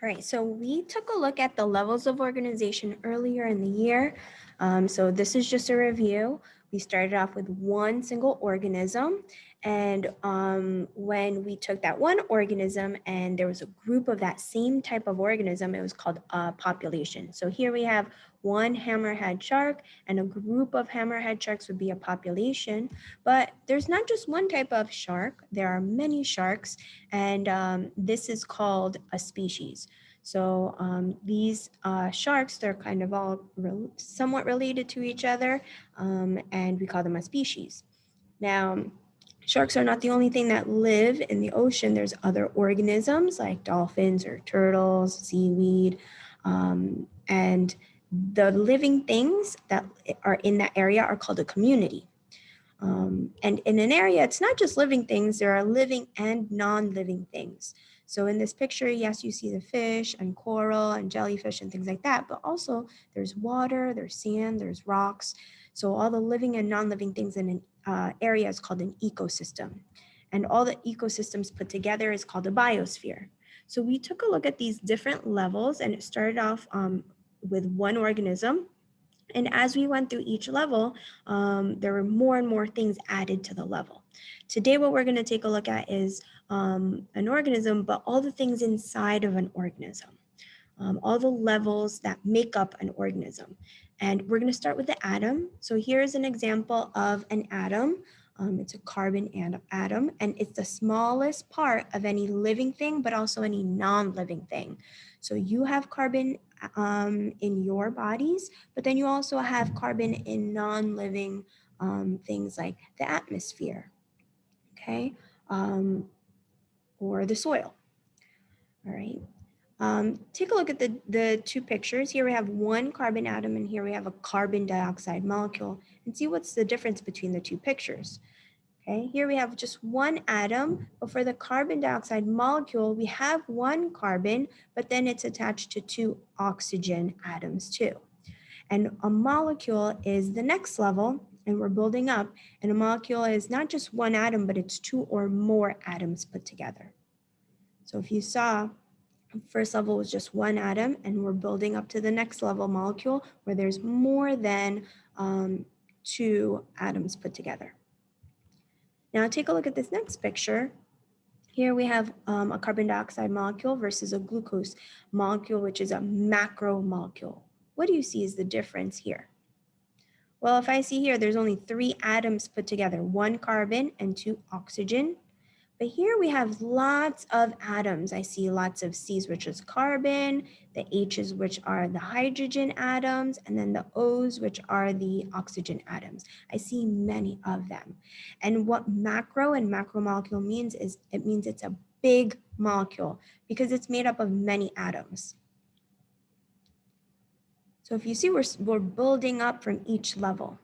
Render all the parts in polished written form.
All right, so we took a look at the levels of organization earlier in the year. So this is just a review. We started off with one single organism. And when we took that one organism and there was a group of that same type of organism, it was called a population. So here we have one hammerhead shark, and a group of hammerhead sharks would be a population. But there's not just one type of shark, there are many sharks, and this is called a species. So these sharks, they're kind of all somewhat related to each other, and we call them a species. Now, sharks are not the only thing that live in the ocean. There's other organisms like dolphins or turtles, seaweed, and the living things that are in that area are called a community. And in an area, it's not just living things, there are living and non-living things. So in this picture, yes, you see the fish and coral and jellyfish and things like that, but also there's water, there's sand, there's rocks. So all the living and non-living things in an area is called an ecosystem. And all the ecosystems put together is called a biosphere. So we took a look at these different levels, and it started off with one organism. And as we went through each level, there were more and more things added to the level. Today, what we're going to take a look at is an organism, but all the things inside of an organism, all the levels that make up an organism. And we're going to start with the atom. So here's an example of an atom. It's a carbon atom, and it's the smallest part of any living thing, but also any non-living thing. So you have carbon in your bodies, but then you also have carbon in non-living things like the atmosphere, okay, or the soil. All right. Take a look at the two pictures. Here we have one carbon atom, and here we have a carbon dioxide molecule, and see what's the difference between the two pictures. Okay, here we have just one atom, but for the carbon dioxide molecule, we have one carbon, but then it's attached to two oxygen atoms too. And a molecule is the next level, and we're building up, and a molecule is not just one atom, but it's two or more atoms put together. So if you saw, first level was just one atom, and we're building up to the next level molecule where there's more than two atoms put together. Now take a look at this next picture. Here we have a carbon dioxide molecule versus a glucose molecule, which is a macromolecule. What do you see is the difference here? Well, if I see here, there's only three atoms put together, one carbon and two oxygen. But here we have lots of atoms. I see lots of C's, which is carbon, the H's, which are the hydrogen atoms, and then the O's, which are the oxygen atoms. I see many of them. And what macro and macromolecule means is it means it's a big molecule because it's made up of many atoms. So if you see, we're building up from each level.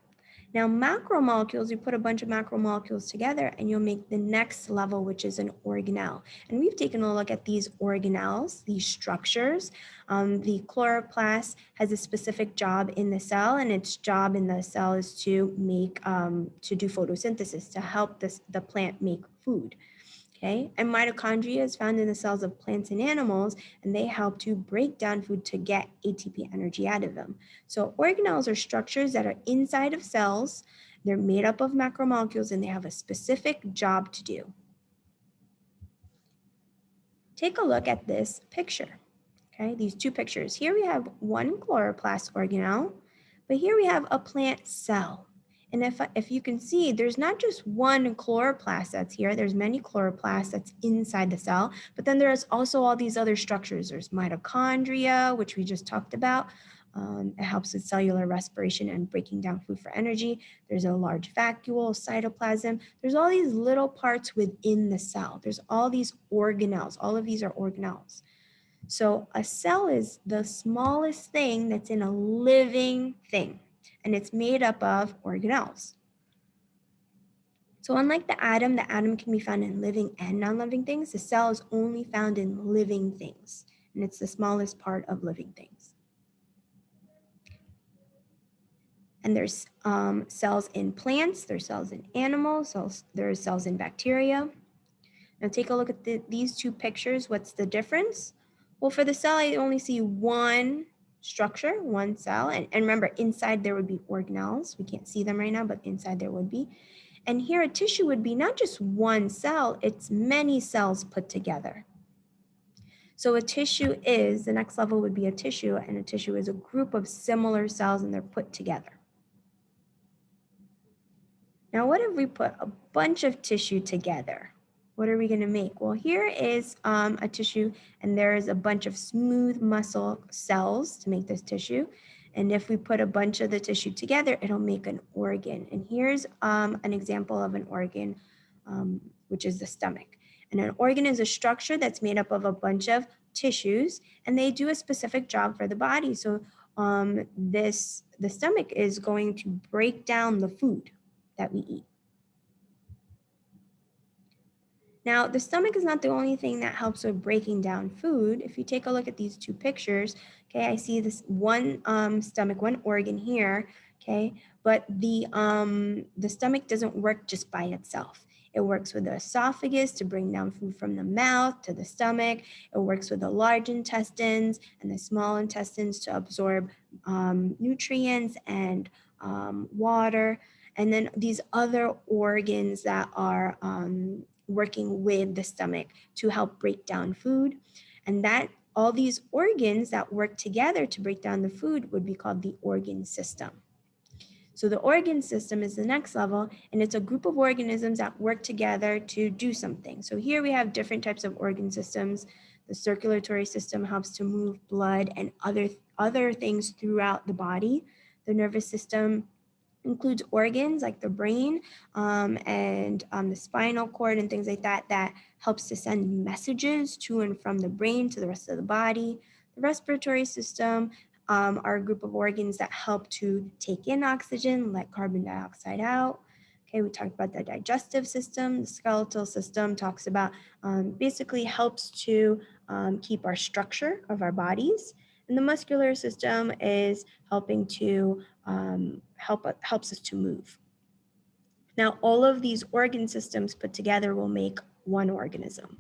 Now, macromolecules, you put a bunch of macromolecules together and you'll make the next level, which is an organelle. And we've taken a look at these organelles, these structures. The chloroplast has a specific job in the cell, and its job in the cell is to make, to do photosynthesis, to help the plant make food. Okay, and mitochondria is found in the cells of plants and animals, and they help to break down food to get ATP energy out of them. So organelles are structures that are inside of cells. They're made up of macromolecules, and they have a specific job to do. Take a look at this picture. Okay, these two pictures. Here we have one chloroplast organelle, but here we have a plant cell. And if you can see, there's not just one chloroplast that's here, there's many chloroplasts that's inside the cell, but then there's also all these other structures. There's mitochondria, which we just talked about. It helps with cellular respiration and breaking down food for energy. There's a large vacuole, cytoplasm. There's all these little parts within the cell. There's all these organelles. All of these are organelles. So a cell is the smallest thing that's in a living thing, and it's made up of organelles. So unlike the atom can be found in living and non-living things. The cell is only found in living things, and it's the smallest part of living things. And there's cells in plants, there's cells in animals, there's cells in bacteria. Now take a look at these two pictures. What's the difference? Well, for the cell, I only see one structure, one cell. And remember, inside there would be organelles. We can't see them right now, but inside there would be. And here a tissue would be not just one cell, it's many cells put together. So a tissue is, the next level would be a tissue, and a tissue is a group of similar cells and they're put together. Now, what if we put a bunch of tissue together? What are we going to make? Well, here is a tissue, and there is a bunch of smooth muscle cells to make this tissue. And if we put a bunch of the tissue together, it'll make an organ. And here's an example of an organ, which is the stomach. And an organ is a structure that's made up of a bunch of tissues, and they do a specific job for the body. So the stomach is going to break down the food that we eat. Now, the stomach is not the only thing that helps with breaking down food. If you take a look at these two pictures, okay, I see this one stomach, one organ here, okay, but the stomach doesn't work just by itself. It works with the esophagus to bring down food from the mouth to the stomach. It works with the large intestines and the small intestines to absorb nutrients and water. And then these other organs that are working with the stomach to help break down food. And that all these organs that work together to break down the food would be called the organ system. So the organ system is the next level, and it's a group of organisms that work together to do something. So here we have different types of organ systems. The circulatory system helps to move blood and other things throughout the body. The nervous system includes organs like the brain and the spinal cord and things like that that helps to send messages to and from the brain to the rest of the body. The respiratory system are a group of organs that help to take in oxygen, let carbon dioxide out. Okay, we talked about the digestive system. The skeletal system talks about basically helps to keep our structure of our bodies. And the muscular system is helping to helps us to move. Now, all of these organ systems put together will make one organism.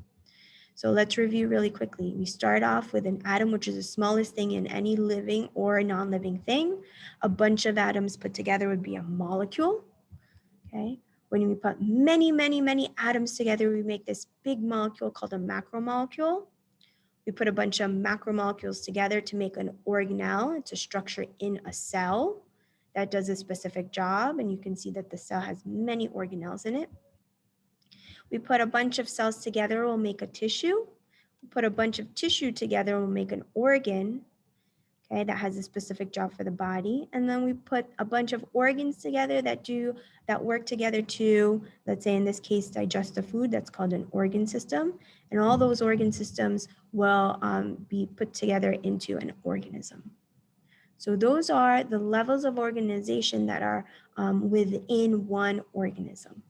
So let's review really quickly. We start off with an atom, which is the smallest thing in any living or non-living thing. A bunch of atoms put together would be a molecule. Okay. When we put many, many, many atoms together, we make this big molecule called a macromolecule. We put a bunch of macromolecules together to make an organelle. It's a structure in a cell that does a specific job. And you can see that the cell has many organelles in it. We put a bunch of cells together, we'll make a tissue. We put a bunch of tissue together, we'll make an organ, okay, that has a specific job for the body. And then we put a bunch of organs together that work together to, let's say in this case, digest the food. That's called an organ system. And all those organ systems will be put together into an organism. So those are the levels of organization that are within one organism.